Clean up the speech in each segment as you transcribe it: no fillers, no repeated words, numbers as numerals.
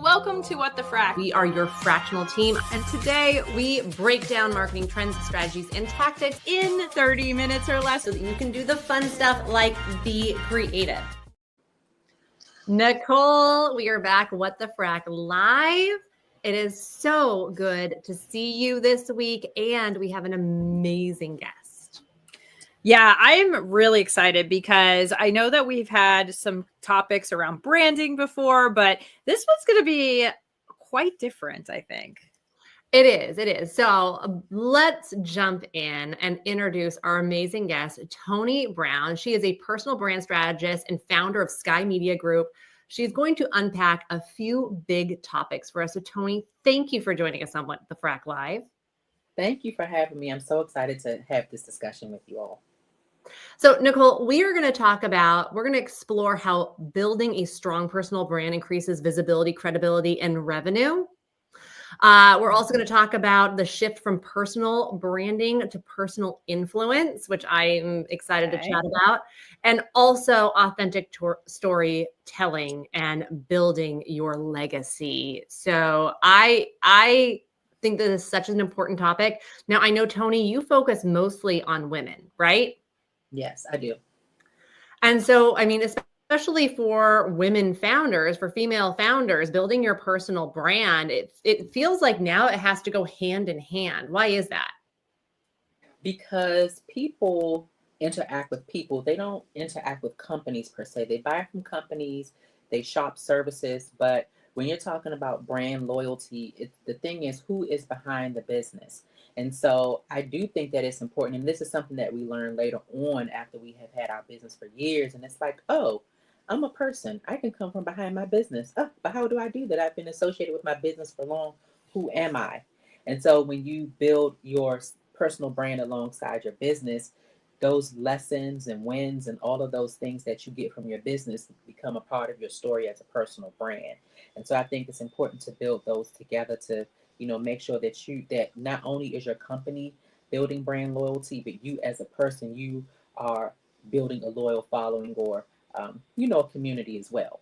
Welcome to What the Frac. We are your fractional team, and today we break down marketing trends, strategies, and tactics in 30 minutes or less so that you can do the fun stuff like be creative. Nicole, we are back, What the Frac live. It is so good to see you this week, and we have an amazing guest. Yeah, I'm really excited because I know that we've had some topics around branding before, but this one's going to be quite different, I think. It is. So let's jump in and introduce our amazing guest, Toni Brown. She is a personal brand strategist and founder of Sky Media Group. She's going to unpack a few big topics for us. So Toni, thank you for joining us on What the Frac Live. Thank you for having me. I'm so excited to have this discussion with you all. So Nicole, we're going to explore how building a strong personal brand increases visibility, credibility, and revenue. We're also going to talk about the shift from personal branding to personal influence, which I'm excited to chat about, and also authentic storytelling and building your legacy. So I think this is such an important topic. Now, I know, Toni, you focus mostly on women, right? Yes, I do. And so, I mean, especially for women founders, for female founders, building your personal brand, it feels like now it has to go hand in hand. Why is that? Because people interact with people. They don't interact with companies per se. They buy from companies, they shop services. But when you're talking about brand loyalty, the thing is who is behind the business. And so I do think that it's important. And this is something that we learn later on after we have had our business for years. And it's like, oh, I'm a person. I can come from behind my business. Oh, but how do I do that? I've been associated with my business for long. Who am I? And so when you build your personal brand alongside your business, those lessons and wins and all of those things that you get from your business become a part of your story as a personal brand. And so I think it's important to build those together to make sure that not only is your company building brand loyalty, but you as a person, you are building a loyal following or, a community as well.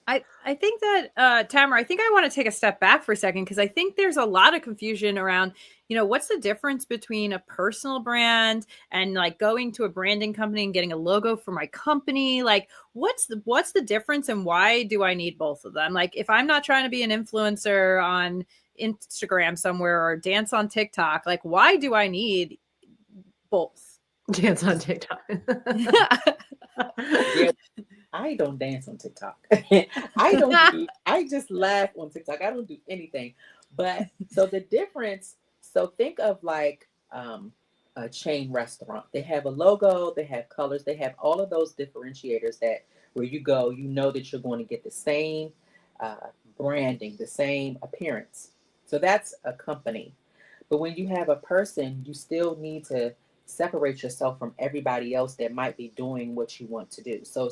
I think that, Tamara, I think I want to take a step back for a second because I think there's a lot of confusion around, what's the difference between a personal brand and like going to a branding company and getting a logo for my company? Like, what's the difference and why do I need both of them? Like, if I'm not trying to be an influencer on Instagram somewhere or dance on TikTok, like, why do I need both? Dance on TikTok. Yeah. I don't dance on TikTok. I just laugh on TikTok. I don't do anything. But so the difference, so think of like a chain restaurant. They have a logo, they have colors, they have all of those differentiators that where you go, that you're going to get the same branding, the same appearance. So that's a company. But when you have a person, you still need to separate yourself from everybody else that might be doing what you want to do. So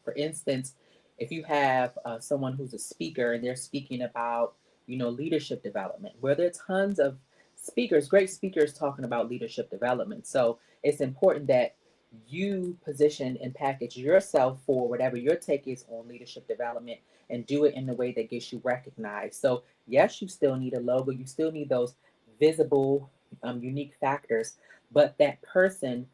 for instance, if you have someone who's a speaker and they're speaking about, leadership development, where there are tons of speakers, great speakers talking about leadership development. So it's important that you position and package yourself for whatever your take is on leadership development and do it in a way that gets you recognized. So yes, you still need a logo. You still need those visible, unique factors, but that person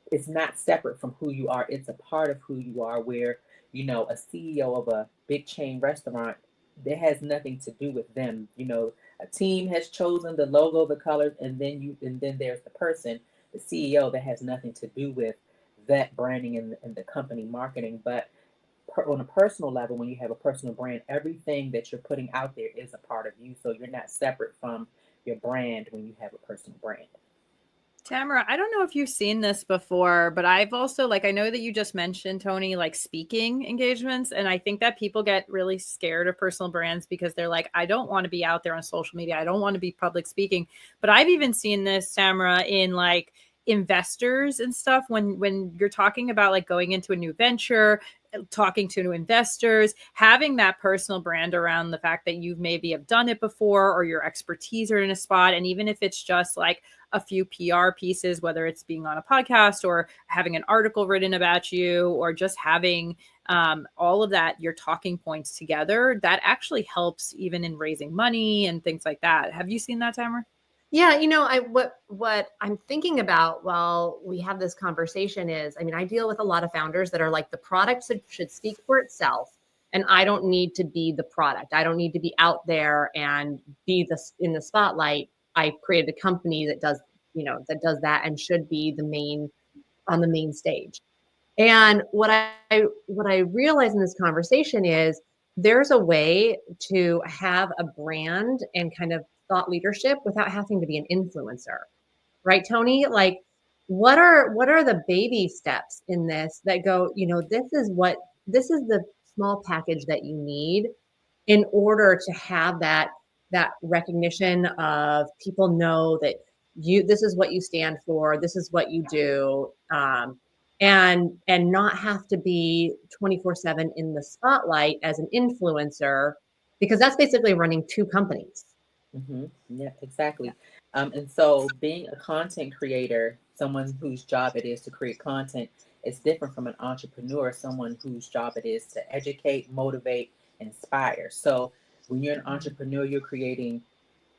is not separate from who you are. It's a part of who you are where, a CEO of a big chain restaurant, that has nothing to do with them. A team has chosen the logo, the colors, and then there's the person, the CEO, that has nothing to do with that branding and the company marketing. But on a personal level, when you have a personal brand, everything that you're putting out there is a part of you. So you're not separate from your brand when you have a personal brand. Tamara, I don't know if you've seen this before, but I've also, I know that you just mentioned, Toni, speaking engagements. And I think that people get really scared of personal brands because they're like, I don't want to be out there on social media. I don't want to be public speaking. But I've even seen this, Tamara, in investors and stuff when you're talking about going into a new venture, talking to new investors, having that personal brand around the fact that you maybe have done it before or your expertise are in a spot. And even if it's just a few PR pieces, whether it's being on a podcast or having an article written about you or just having all of that, your talking points together, that actually helps even in raising money and things like that. Have you seen that, Tamara? Yeah, what I'm thinking about while we have this conversation is, I mean, I deal with a lot of founders that are like, the product should speak for itself, and I don't need to be the product. I don't need to be out there and be in the spotlight. I created a company that does that and should be on the main stage. And what I realize in this conversation is, there's a way to have a brand and kind of thought leadership without having to be an influencer. Right, Toni? Like, what are the baby steps in this that go, this is the small package that you need in order to have that recognition of, people know that this is what you stand for, this is what you do, and not have to be 24/7 in the spotlight as an influencer, because that's basically running two companies. Mm-hmm. Yeah, exactly. And so being a content creator, someone whose job it is to create content, is different from an entrepreneur, someone whose job it is to educate, motivate, inspire. So when you're an entrepreneur, you're creating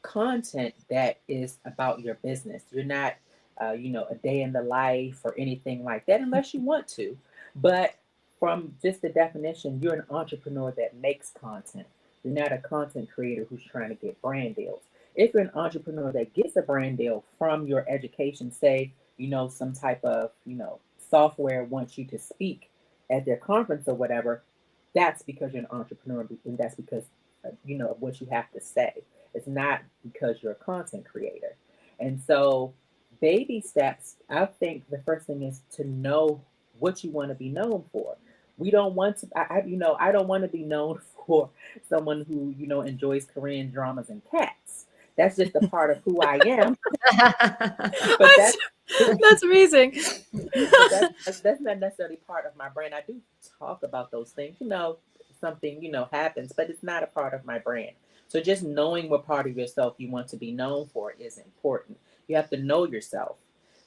content that is about your business. You're not, a day in the life or anything like that, unless you want to. But from just the definition, you're an entrepreneur that makes content. You're not a content creator who's trying to get brand deals. If you're an entrepreneur that gets a brand deal from your education, say, some type of, software wants you to speak at their conference or whatever, that's because you're an entrepreneur, and that's because, of what you have to say. It's not because you're a content creator. And so baby steps, I think the first thing is to know what you want to be known for. We don't want to, I don't want to be known for someone who, enjoys Korean dramas and cats. That's just a part of who I am. But that's amazing. That's not necessarily part of my brand. I do talk about those things, something, happens, but it's not a part of my brand. So just knowing what part of yourself you want to be known for is important. You have to know yourself.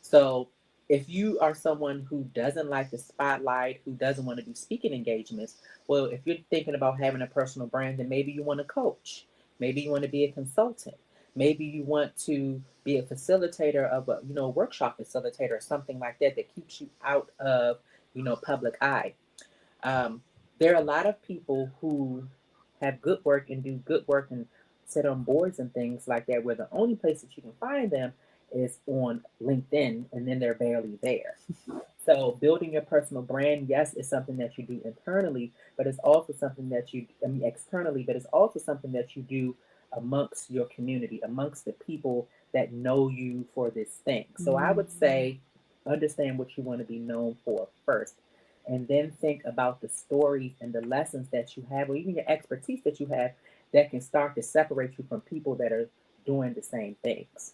So if you are someone who doesn't like the spotlight, who doesn't want to do speaking engagements, well, if you're thinking about having a personal brand, then maybe you want to coach. Maybe you want to be a consultant. Maybe you want to be a facilitator of a, workshop facilitator or something like that keeps you out of, public eye. There are a lot of people who have good work and do good work and sit on boards and things like that, where the only place that you can find them is on LinkedIn, and then they're barely there. So building your personal brand, yes, is something that you do internally, but it's also something that externally, but it's also something that you do amongst your community, amongst the people that know you for this thing. So I would say, understand what you want to be known for first, and then think about the stories and the lessons that you have, or even your expertise that you have, that can start to separate you from people that are doing the same things.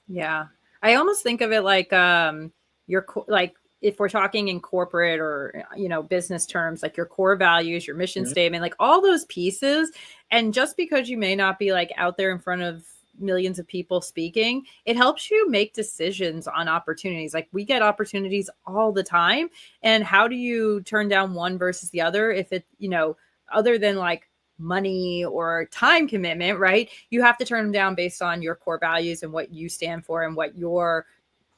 Yeah. I almost think of it like like if we're talking in corporate or, business terms, like your core values, your mission statement, like all those pieces. And just because you may not be like out there in front of millions of people speaking, it helps you make decisions on opportunities. Like we get opportunities all the time. And how do you turn down one versus the other if it, other than like money or time commitment, right? You have to turn them down based on your core values and what you stand for and what your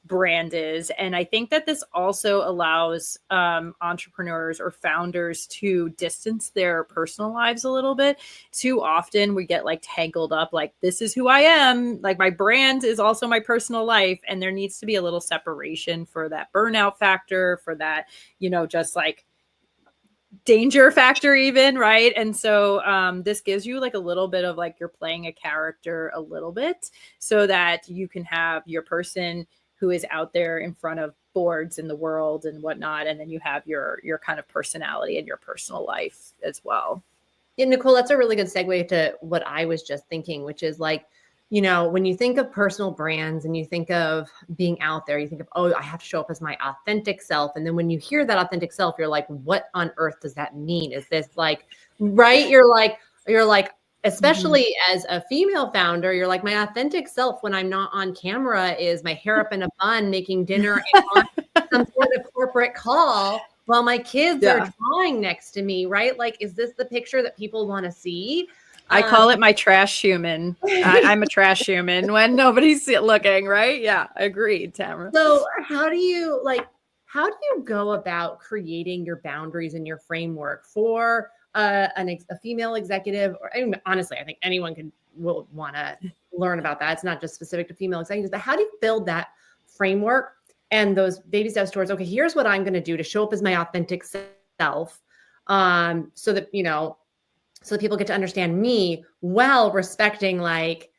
brand is. And I think that this also allows entrepreneurs or founders to distance their personal lives a little bit. Too often we get like tangled up, like this is who I am, like my brand is also my personal life. And there needs to be a little separation for that burnout factor, for that, just like danger factor even, right? And so this gives you like a little bit of like you're playing a character a little bit, so that you can have your person who is out there in front of boards in the world and whatnot, and then you have your kind of personality and your personal life as well. Yeah, Nicole, that's a really good segue to what I was just thinking, which is like, when you think of personal brands and you think of being out there, you think of, oh, I have to show up as my authentic self. And then when you hear that authentic self, you're like, what on earth does that mean? Is this like, right? You're like, especially as a female founder, you're like, my authentic self when I'm not on camera is my hair up in a bun, making dinner and on some sort of corporate call. while my kids Yeah. are drawing next to me, right? Like, is this the picture that people want to see? I call it my trash human. I'm a trash human when nobody's looking, right? Yeah, agreed, Tamara. So how do you go about creating your boundaries and your framework for a female executive? Or honestly, I think anyone will want to learn about that. It's not just specific to female executives, but how do you build that framework and those baby steps towards, okay, here's what I'm going to do to show up as my authentic self, so that, so that people get to understand me while respecting, like,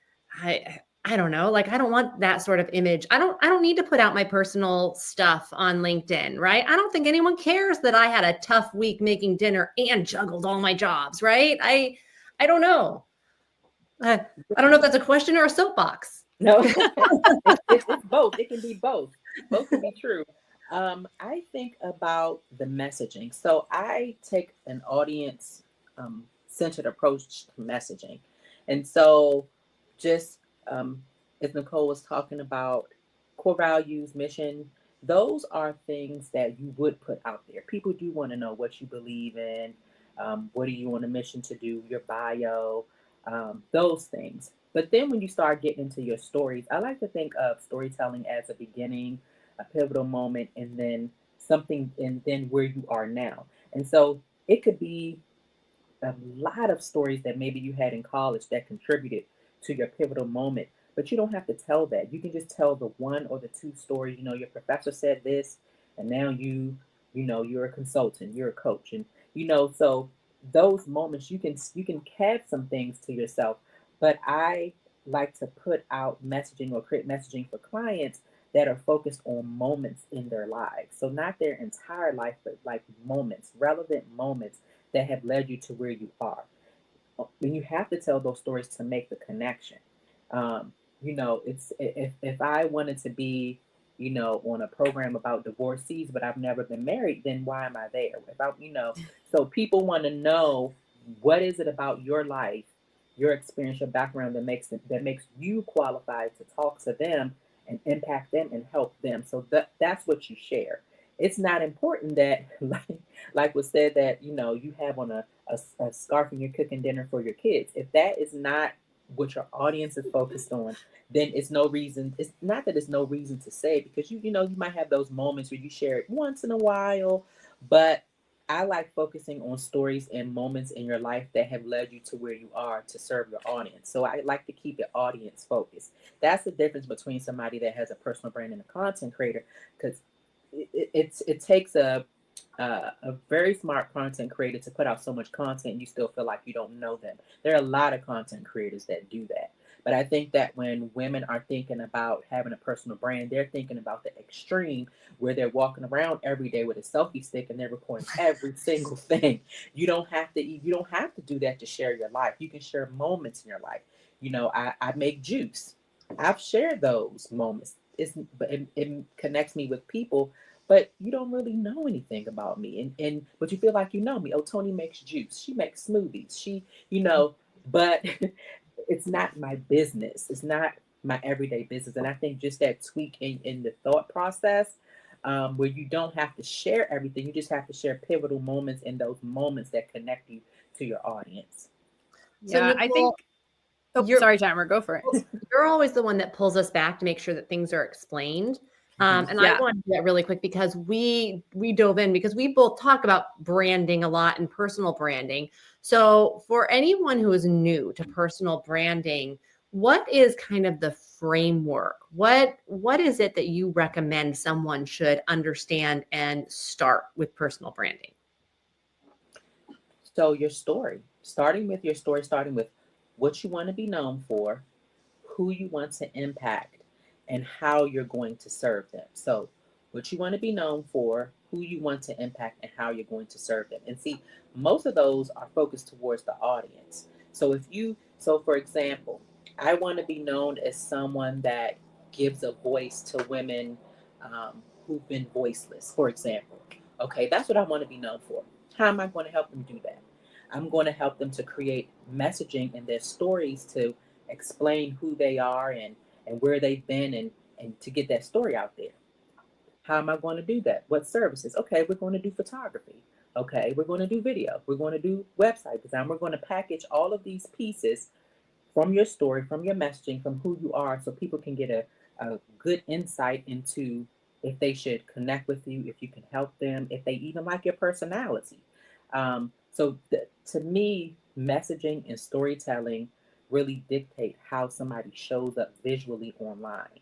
I don't know, like, I don't want that sort of image. I don't need to put out my personal stuff on LinkedIn, right? I don't think anyone cares that I had a tough week making dinner and juggled all my jobs, right? I don't know. I don't know if that's a question or a soapbox. No, it's both. It can be both. Both can be true. I think about the messaging. So I take an audience centered approach to messaging. And so just as Nicole was talking about, core values, mission, those are things that you would put out there. People do want to know what you believe in, what are you on a mission to do, your bio, those things. But then when you start getting into your stories, I like to think of storytelling as a beginning, a pivotal moment, and then something, and then where you are now. And so it could be a lot of stories that maybe you had in college that contributed to your pivotal moment, but you don't have to tell that. You can just tell the one or the two stories. Your professor said this, and now you're a consultant, you're a coach, and so those moments you can have some things to yourself. But I like to put out messaging or create messaging for clients that are focused on moments in their lives. So not their entire life, but like moments, relevant moments that have led you to where you are. And you have to tell those stories to make the connection. It's if I wanted to be, on a program about divorcees, but I've never been married, then why am I there? So people want to know, what is it about your life, your experience, your background that makes you qualified to talk to them and impact them and help them. So that's what you share. It's not important that like was said, that you have on a scarf and you're cooking dinner for your kids. If that is not what your audience is focused on, then it's no reason. It's not that it's no reason to say it, because you might have those moments where you share it once in a while. But I like focusing on stories and moments in your life that have led you to where you are to serve your audience. So I like to keep it audience focused. That's the difference between somebody that has a personal brand and a content creator, because it takes a very smart content creator to put out so much content and you still feel like you don't know them. There are a lot of content creators that do that. But I think that when women are thinking about having a personal brand, they're thinking about the extreme where they're walking around every day with a selfie stick and they're recording every single thing. You don't have to do that to share your life. You can share moments in your life. I make juice. I've shared those moments. It connects me with people, but you don't really know anything about me, but you feel like you know me. Oh, Toni makes juice. She makes smoothies. But it's not my business. It's not my everyday business. And I think just that tweak in the thought process, where you don't have to share everything. You just have to share pivotal moments and those moments that connect you to your audience. Yeah, Nicole, I think. Oh, sorry, Tamara, go for it. You're always the one that pulls us back to make sure that things are explained. I want to do that really quick because we dove in because we both talk about branding a lot and personal branding. So for anyone who is new to personal branding, what is kind of the framework? What is it that you recommend someone should understand and start with personal branding? So your story, starting with what you want to be known for, who you want to impact, and how you're going to serve them. So what you want to be known for, who you want to impact, and how you're going to serve them. And see, most of those are focused towards the audience. So for example, I want to be known as someone that gives a voice to women who've been voiceless, for example. Okay, that's what I want to be known for. How am I going to help them do that? I'm going to help them to create messaging in their stories to explain who they are and where they've been and to get that story out there. How am I going to do that? What services? Okay, we're going to do photography. Okay, we're going to do video. We're going to do website design. We're going to package all of these pieces from your story, from your messaging, from who you are, so people can get a good insight into if they should connect with you, if you can help them, if they even like your personality. To me, messaging and storytelling really dictate how somebody shows up visually online.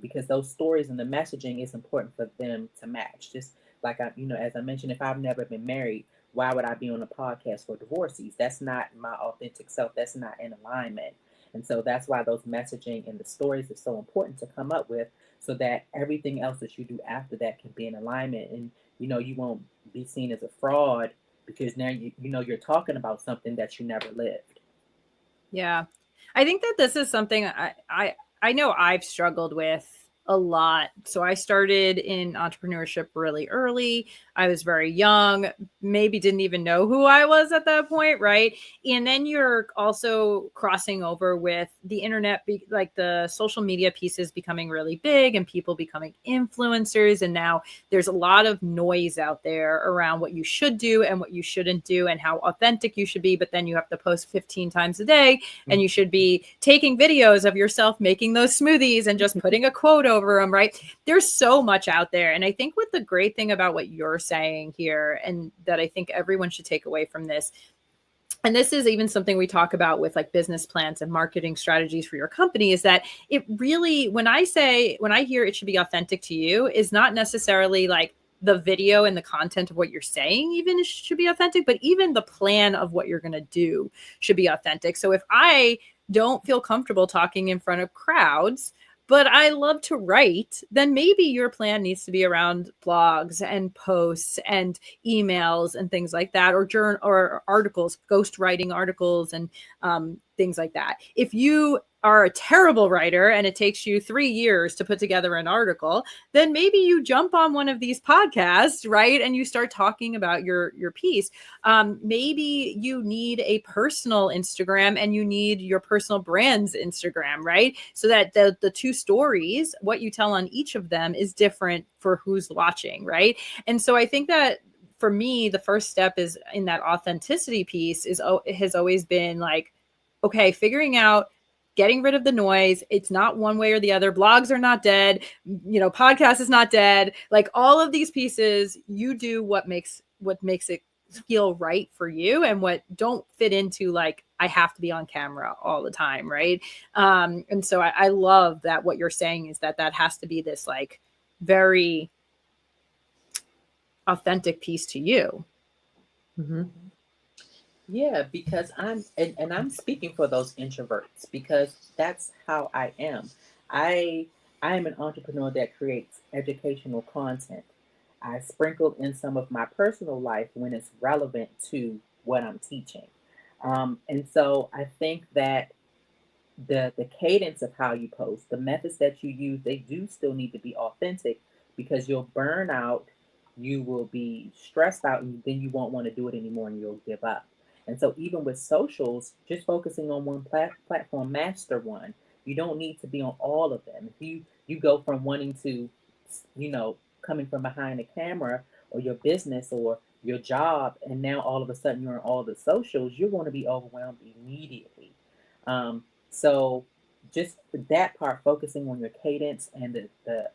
Because those stories and the messaging is important for them to match. Just like as I mentioned, if I've never been married, why would I be on a podcast for divorcees? That's not my authentic self. That's not in alignment. And so that's why those messaging and the stories are so important to come up with, so that everything else that you do after that can be in alignment. And you won't be seen as a fraud, because now you're talking about something that you never lived. Yeah. I think that this is something I know I've struggled with a lot. So I started in entrepreneurship really early. I was very young, maybe didn't even know who I was at that point, right? And then you're also crossing over with the internet, like the social media pieces becoming really big and people becoming influencers. And now there's a lot of noise out there around what you should do and what you shouldn't do and how authentic you should be. But then you have to post 15 times a day, and you should be taking videos of yourself making those smoothies and just putting a quote over them, right? There's so much out there. And I think what the great thing about what you're saying here, and that I think everyone should take away from this, and this is even something we talk about with like business plans and marketing strategies for your company, is that it really, when I hear it should be authentic to you, is not necessarily like the video and the content of what you're saying even should be authentic, but even the plan of what you're going to do should be authentic. So if I don't feel comfortable talking in front of crowds, but I love to write, then maybe your plan needs to be around blogs and posts and emails and things like that, or articles, ghostwriting articles and things like that. If you are a terrible writer and it takes you 3 years to put together an article, then maybe you jump on one of these podcasts, right? And you start talking about your piece. Maybe you need a personal Instagram and you need your personal brand's Instagram, right? So that the two stories, what you tell on each of them is different for who's watching, right? And so I think that for me, the first step is in that authenticity piece has always been like, okay, figuring out, getting rid of the noise. It's not one way or the other. Blogs are not dead. Podcast is not dead. Like all of these pieces, you do what makes it feel right for you, and what don't fit into like, I have to be on camera all the time. Right. And so I love that what you're saying is that has to be this like very authentic piece to you. Mm-hmm. Yeah, because I'm speaking for those introverts, because that's how I am. I am an entrepreneur that creates educational content. I sprinkle in some of my personal life when it's relevant to what I'm teaching. And so I think that the cadence of how you post, the methods that you use, they do still need to be authentic, because you'll burn out, you will be stressed out, and then you won't want to do it anymore and you'll give up. And so even with socials, just focusing on one platform, master one. You don't need to be on all of them. If you go from wanting to, coming from behind the camera, or your business or your job, and now all of a sudden you're on all the socials, you're going to be overwhelmed immediately. So just that part, focusing on your cadence and the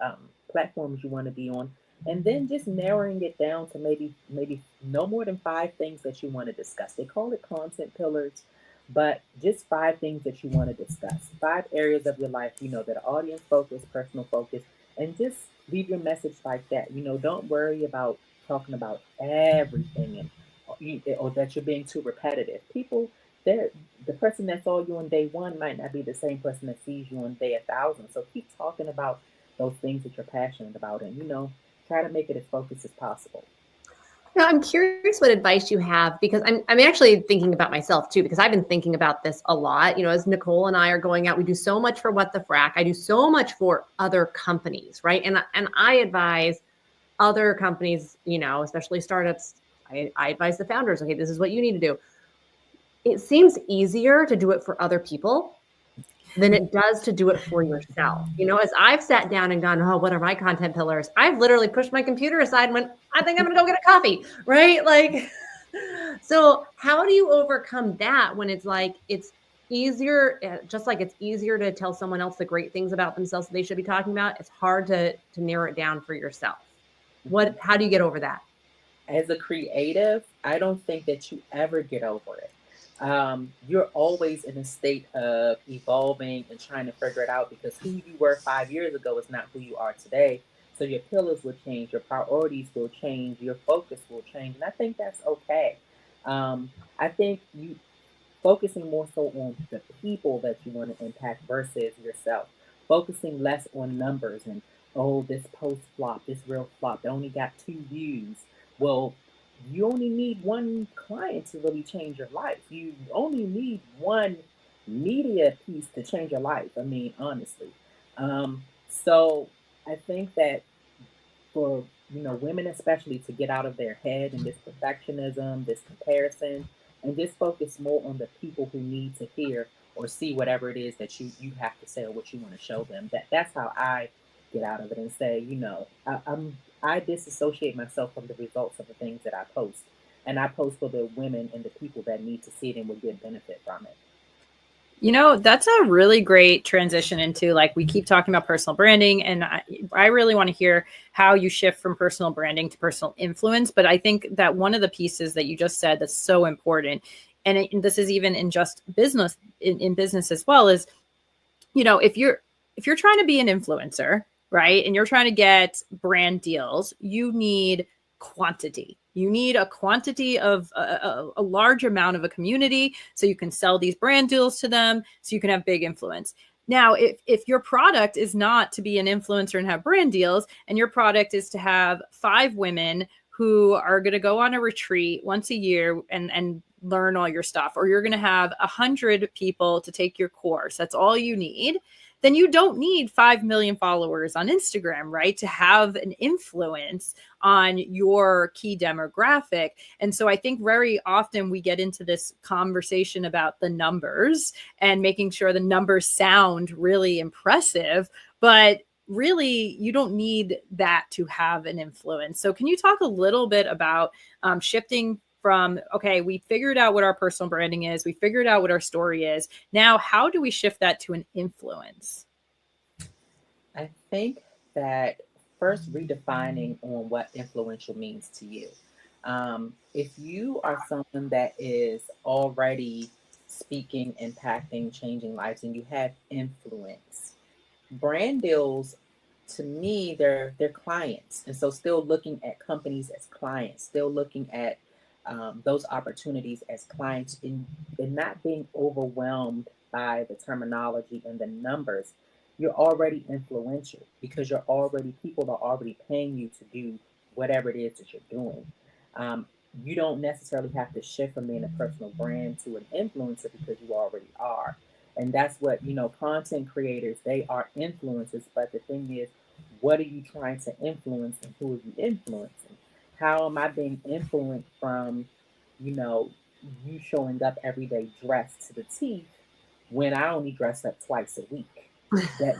platforms you want to be on, and then just narrowing it down to maybe no more than 5 things that you want to discuss. They call it content pillars, but just 5 things that you want to discuss. 5 areas of your life, that are audience focused, personal focused, and just leave your message like that. Don't worry about talking about everything, or that you're being too repetitive. People, the person that saw you on day 1 might not be the same person that sees you on day 1,000. So keep talking about those things that you're passionate about, and try to make it as focused as possible. Now, I'm curious what advice you have, because I'm actually thinking about myself too, because I've been thinking about this a lot. As Nicole and I are going out, we do so much for What the Frack. I do so much for other companies, right? And I advise other companies, especially startups. I advise the founders, okay, this is what you need to do. It seems easier to do it for other people than it does to do it for yourself. You know, as I've sat down and gone, oh, what are my content pillars? I've literally pushed my computer aside and went, I think I'm going to go get a coffee, right? Like, so how do you overcome that when it's like, it's easier, just like it's easier to tell someone else the great things about themselves that they should be talking about. It's hard to narrow it down for yourself. How do you get over that? As a creative, I don't think that you ever get over it. You're always in a state of evolving and trying to figure it out, because who you were 5 years ago is not who you are today. So your pillars will change, your priorities will change, your focus will change. And I think that's okay. I think you focusing more so on the people that you want to impact versus yourself, focusing less on numbers and, oh, this post flop, this reel flop, it only got 2 views. Well, you only need one client to really change your life. You only need one media piece to change your life. I mean, honestly. So I think that for women especially, to get out of their head and this perfectionism, this comparison, and just focus more on the people who need to hear or see whatever it is that you have to say or what you want to show them. That's how I get out of it and say, I disassociate myself from the results of the things that I post, and I post for the women and the people that need to see it and will get benefit from it. That's a really great transition into, like, we keep talking about personal branding, and I really want to hear how you shift from personal branding to personal influence. But I think that one of the pieces that you just said that's so important, and this is even in just business, in business as well, is, if you're trying to be an influencer, right, and you're trying to get brand deals, you need quantity. You need a quantity of a large amount of a community so you can sell these brand deals to them, so you can have big influence. Now, if your product is not to be an influencer and have brand deals, and your product is to have 5 women who are going to go on a retreat once a year and learn all your stuff, or you're going to have 100 people to take your course, that's all you need, then you don't need 5 million followers on Instagram, right, to have an influence on your key demographic. And so I think very often we get into this conversation about the numbers and making sure the numbers sound really impressive, but really you don't need that to have an influence. So can you talk a little bit about shifting from, okay, we figured out what our personal branding is, we figured out what our story is. Now, how do we shift that to an influence? I think that first redefining on what influential means to you. If you are someone that is already speaking, impacting, changing lives, and you have influence, brand deals, to me, they're clients. And so still looking at companies as clients, still looking at those opportunities as clients, and not being overwhelmed by the terminology and the numbers. You're already influential because people are already paying you to do whatever it is that you're doing. You don't necessarily have to shift from being a personal brand to an influencer because you already are. And that's what, content creators, they are influencers. But the thing is, what are you trying to influence, and who are you influencing? How am I being influenced from, you showing up every day dressed to the teeth when I only dress up twice a week?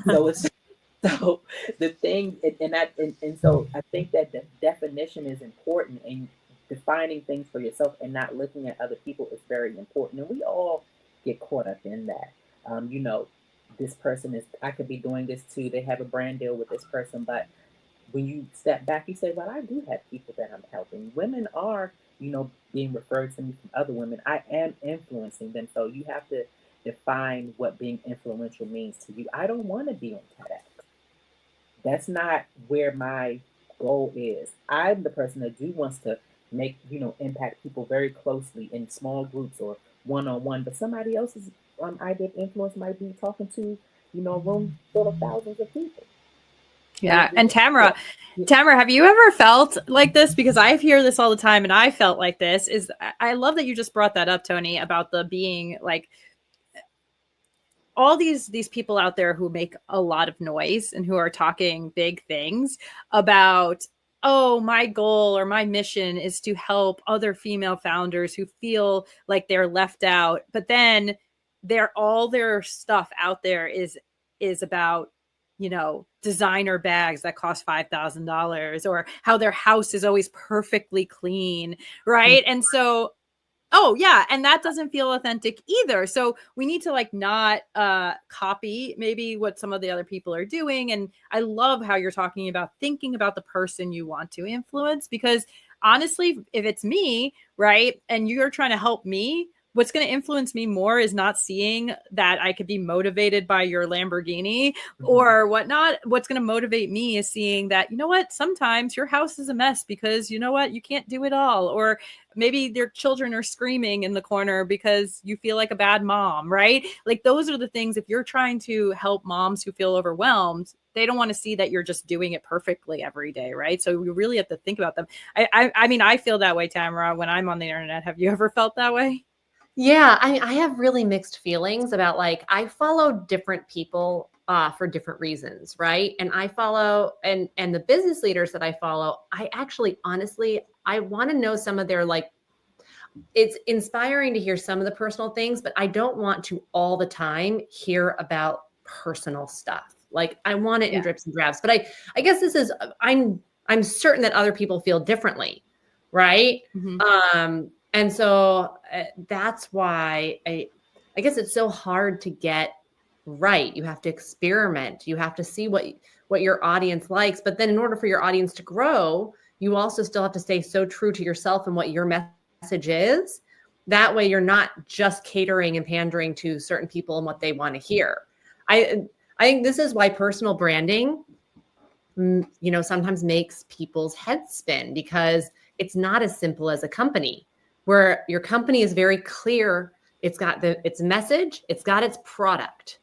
So the thing, and so I think that the definition is important, and defining things for yourself and not looking at other people is very important. And we all get caught up in that. This person I could be doing this too. They have a brand deal with this person, but when you step back, you say, well, I do have people that I'm helping. Women are, being referred to me from other women. I am influencing them. So you have to define what being influential means to you. I don't want to be on TEDx. That's not where my goal is. I'm the person that wants to make, impact people very closely in small groups or one-on-one, but somebody else's idea of influence might be talking to, a room full of thousands of people. Yeah. And Tamara, have you ever felt like this? Because I hear this all the time, and I felt like this. I love that you just brought that up, Toni, about the being like all these people out there who make a lot of noise and who are talking big things about, oh, my goal or my mission is to help other female founders who feel like they're left out. But then all their stuff out there is about, you know, designer bags that cost $5,000, or how their house is always perfectly clean, right? And so, oh yeah, and that doesn't feel authentic either. So we need to like not copy maybe what some of the other people are doing. And I love how you're talking about thinking about the person you want to influence, because honestly, if it's me, right, and you're trying to help me, what's going to influence me more is not seeing that I could be motivated by your Lamborghini or whatnot. What's going to motivate me is seeing that, you know what, sometimes your house is a mess because, you know what, you can't do it all. Or maybe their children are screaming in the corner because you feel like a bad mom, right? Like those are the things, if you're trying to help moms who feel overwhelmed, they don't want to see that you're just doing it perfectly every day, right? So we really have to think about them. I mean, I feel that way, Tamara, when I'm on the internet. Have you ever felt that way? Yeah, I have really mixed feelings about, like, I follow different people for different reasons, right? And I follow, and the business leaders that I follow, I actually honestly, I want to know some of their, like, it's inspiring to hear some of the personal things, but I don't want to all the time hear about personal stuff. Like, I want it in drips and drabs. But I guess this is, I'm certain that other people feel differently, right? And so that's why I guess it's so hard to get right. You have to experiment. You have to see what your audience likes. But then in order for your audience to grow, you also still have to stay so true to yourself and what your message is. That way you're not just catering and pandering to certain people and what they want to hear. I think this is why personal branding, you know, sometimes makes people's heads spin, because it's not as simple as a company, where your company is very clear. It's got its message, it's got its product,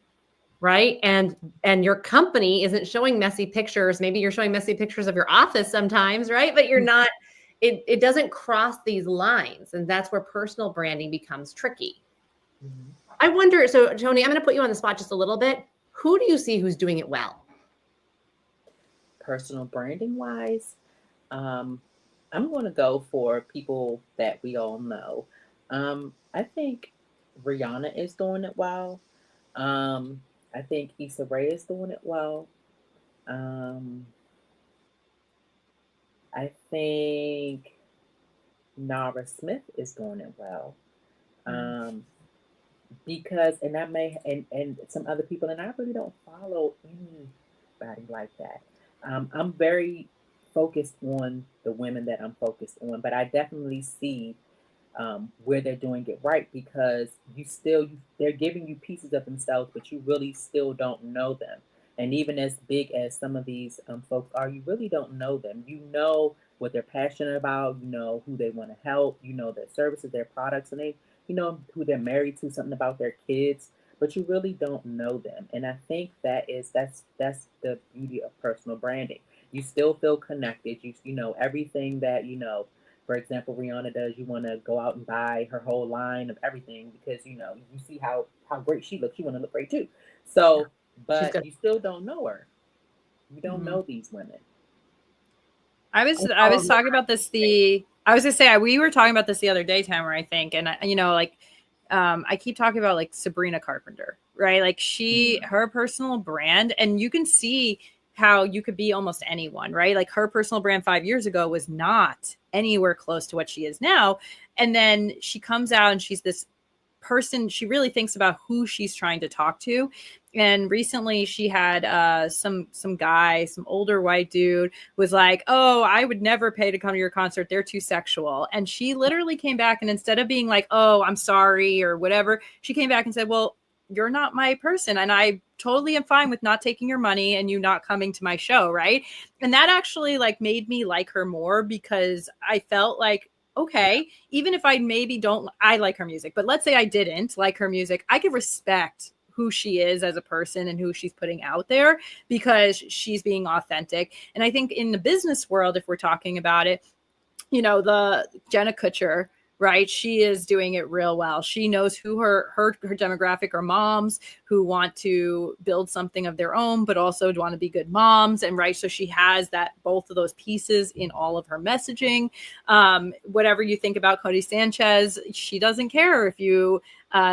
right? And your company isn't showing messy pictures. Maybe you're showing messy pictures of your office sometimes, right? But you're not, it doesn't cross these lines. And that's where personal branding becomes tricky. I wonder, so Toni, I'm going to put you on the spot just a little bit. Who do you see who's doing it well? Personal branding wise, I'm going to go for people that we all know. I think Rihanna is doing it well. I think Issa Rae is doing it well. I think Nara Smith is doing it well. Because, and I may, and some other people, and I really don't follow anybody like that. I'm very focused on the women that I'm focused on, but I definitely see where they're doing it right, because they're giving you pieces of themselves, but you really still don't know them. And even as big as some of these folks are, you really don't know them. You know what they're passionate about, you know who they want to help, you know their services, their products, and you know who they're married to, something about their kids, but you really don't know them. And I think that's the beauty of personal branding. You still feel connected. You know everything that, you know, for example, Rihanna does. You want to go out and buy her whole line of everything because, you know, you see how great she looks. You want to look great too. So, but you still don't know her. You don't know these women. I was talking about this. I was gonna say, we were talking about this the other day, Tamara, I think, and you know, like, I keep talking about like Sabrina Carpenter, right? Like her personal brand, and you can see how you could be almost anyone, right? Like her personal brand 5 years ago was not anywhere close to what she is now. And then she comes out and she's this person, she really thinks about who she's trying to talk to. And recently she had some guy, some older white dude was like, oh, I would never pay to come to your concert. They're too sexual. And she literally came back, and instead of being like, oh, I'm sorry or whatever, she came back and said, well, you're not my person, and I totally am fine with not taking your money and you not coming to my show, right? And that actually like made me like her more, because I felt like, okay, even if I maybe I like her music, but let's say I didn't like her music, I could respect who she is as a person and who she's putting out there, because she's being authentic. And I think in the business world, if we're talking about it, you know, the Jenna Kutcher, right? She is doing it real well. She knows who her demographic are: moms who want to build something of their own, but also want to be good moms. And right. So she has both of those pieces in all of her messaging. Whatever you think about Cody Sanchez, she doesn't care if you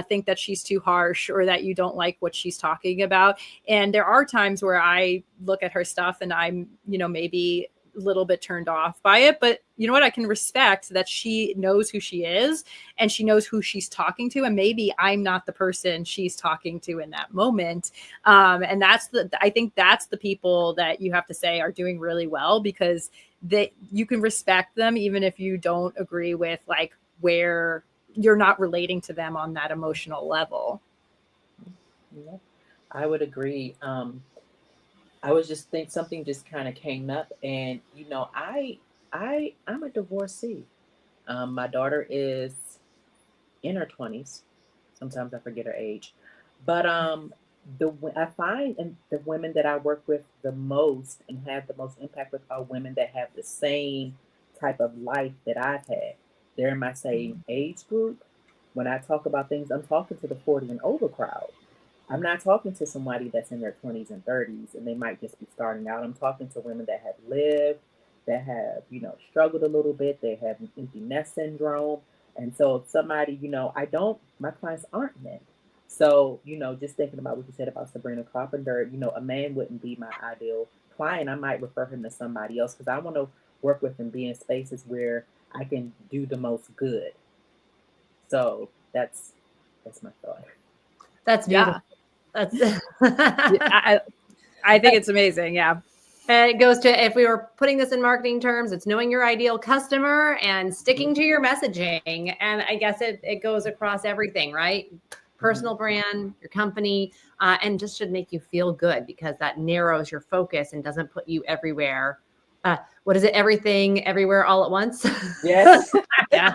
think that she's too harsh or that you don't like what she's talking about. And there are times where I look at her stuff and I'm, maybe a little bit turned off by it, but you know what? I can respect that she knows who she is and she knows who she's talking to. And maybe I'm not the person she's talking to in that moment. And I think that's the people that you have to say are doing really well, because you can respect them even if you don't agree with like where you're not relating to them on that emotional level. Yeah, I would agree. I was just think something just kind of came up, and I'm a divorcee. My daughter is in her 20s. Sometimes I forget her age, but I find and the women that I work with the most and have the most impact with are women that have the same type of life that I've had. They're in my same age group. When I talk about things, I'm talking to the 40 and over crowd. I'm not talking to somebody that's in their 20s and 30s and they might just be starting out. I'm talking to women that have lived, that have, struggled a little bit. They have empty nest syndrome. And so somebody, my clients aren't men. So, just thinking about what you said about Sabrina Carpenter, a man wouldn't be my ideal client. I might refer him to somebody else because I want to work with and be in spaces where I can do the most good. So that's my thought. That's beautiful. Yeah. I think it's amazing. Yeah. And it goes to, if we were putting this in marketing terms, it's knowing your ideal customer and sticking to your messaging. And I guess it goes across everything, right? Personal brand, your company, and just should make you feel good because that narrows your focus and doesn't put you everywhere. What is it? Everything, everywhere, all at once? Yes. Yeah.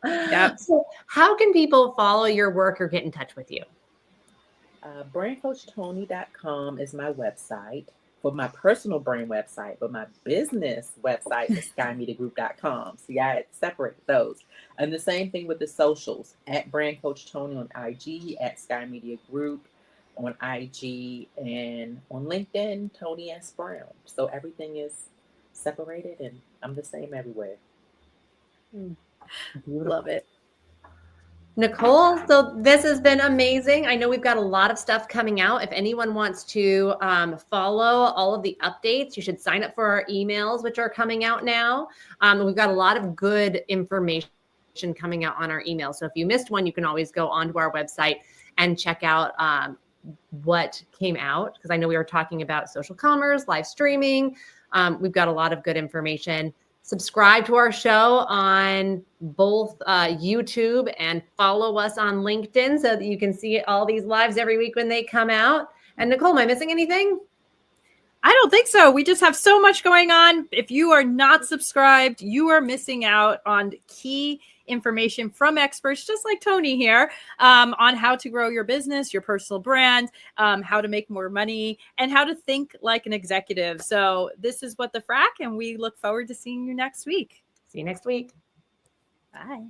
Yeah. So how can people follow your work or get in touch with you? Brandcoachtoni.com is my website for my personal brand website, but my business website is skymediagroup.com. So yeah, I separate those. And the same thing with the socials, at Brand Coach Toni on IG, at Sky Media Group on IG, and on LinkedIn, Toni S. Brown. So everything is separated and I'm the same everywhere. Love it. Nicole, so this has been amazing. I know we've got a lot of stuff coming out. If anyone wants to follow all of the updates, you should sign up for our emails, which are coming out now. We've got a lot of good information coming out on our email. So if you missed one, you can always go onto our website and check out what came out, because I know we were talking about social commerce, live streaming. We've got a lot of good information. Subscribe to our show on both YouTube and follow us on LinkedIn so that you can see all these lives every week when they come out. And Nicole, am I missing anything? I don't think so. We just have so much going on. If you are not subscribed, you are missing out on key information from experts just like Toni here on how to grow your business, your personal brand, how to make more money, and how to think like an executive. So this is What the Frack, and we look forward to seeing you next week. See you next week. Bye.